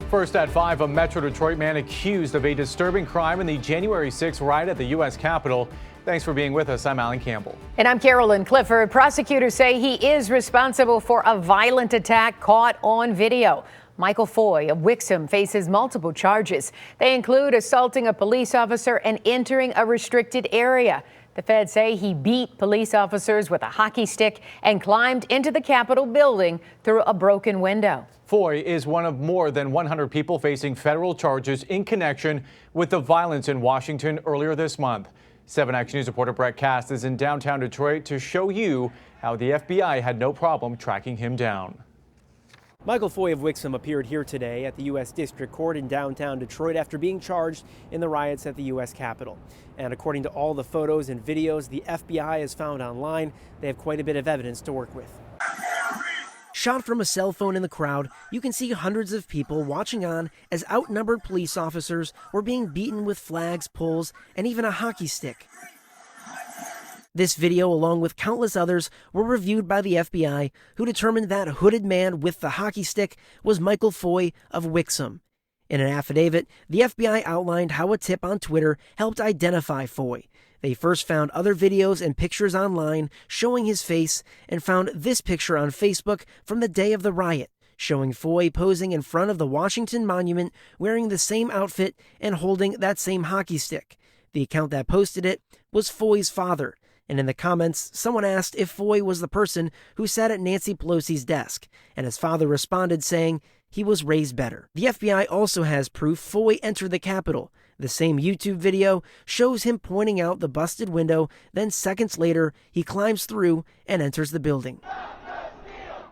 First at 5, a Metro Detroit man accused of a disturbing crime in the January 6th riot at the U.S. Capitol. Thanks for being with us. I'm Alan Campbell. And I'm Carolyn Clifford. Prosecutors say he is responsible for a violent attack caught on video. Michael Foy of WIXOM faces multiple charges. They include assaulting a police officer and entering a restricted area. The feds say he beat police officers with a hockey stick and climbed into the Capitol building through a broken window. Foy is one of more than 100 people facing federal charges in connection with the violence in Washington earlier this month. 7 Action News reporter Brett Cast is in downtown Detroit to show you how the FBI had no problem tracking him down. Michael Foy of WIXOM appeared here today at the U.S. District Court in downtown Detroit after being charged in the riots at the U.S. Capitol. And according to all the photos and videos the FBI has found online, they have quite a bit of evidence to work with. Shot from a cell phone in the crowd, you can see hundreds of people watching on as outnumbered police officers were being beaten with flags, poles, and even a hockey stick. This video, along with countless others, were reviewed by the FBI, who determined that hooded man with the hockey stick was Michael Foy of WIXOM. In an affidavit, the FBI outlined how a tip on Twitter helped identify Foy. They first found other videos and pictures online showing his face and found this picture on Facebook from the day of the riot, showing Foy posing in front of the Washington Monument wearing the same outfit and holding that same hockey stick. The account that posted it was Foy's father. And in the comments, someone asked if Foy was the person who sat at Nancy Pelosi's desk, and his father responded saying he was raised better. The FBI also has proof Foy entered the Capitol. The same YouTube video shows him pointing out the busted window, then seconds later, he climbs through and enters the building.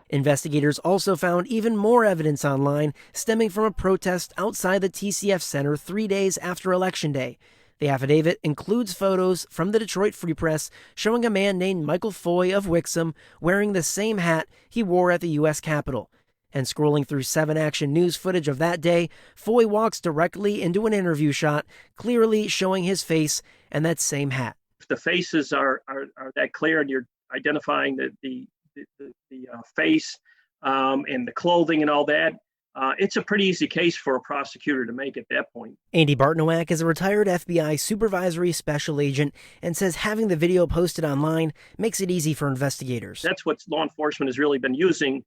Investigators also found even more evidence online stemming from a protest outside the TCF Center 3 days after Election Day. The affidavit includes photos from the Detroit Free Press showing a man named Michael Foy of WIXOM wearing the same hat he wore at the U.S. Capitol. And scrolling through 7 Action News footage of that day, Foy walks directly into an interview shot, clearly showing his face and that same hat. If the faces are that clear and you're identifying the face and the clothing and all that, it's a pretty easy case for a prosecutor to make at that point. Andy BARTNOWAK is a retired FBI supervisory special agent and says having the video posted online makes it easy for investigators. That's what law enforcement has really been using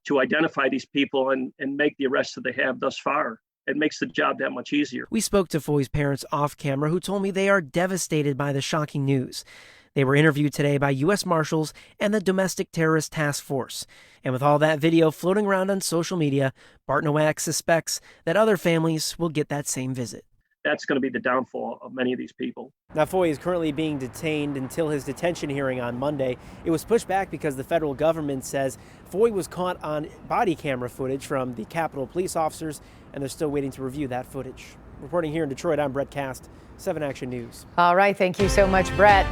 to identify these people and make the arrests that they have thus far. It makes the job that much easier. We spoke to Foy's parents off camera, who told me they are devastated by the shocking news. They were interviewed today by U.S. Marshals and the Domestic Terrorist Task Force. And with all that video floating around on social media, BARTNOWAK suspects that other families will get that same visit. That's going to be the downfall of many of these people. Now, Foy is currently being detained until his detention hearing on Monday. It was pushed back because the federal government says Foy was caught on body camera footage from the Capitol police officers, and they're still waiting to review that footage. Reporting here in Detroit, I'm Brett Cast, 7 Action News. All right, thank you so much, Brett.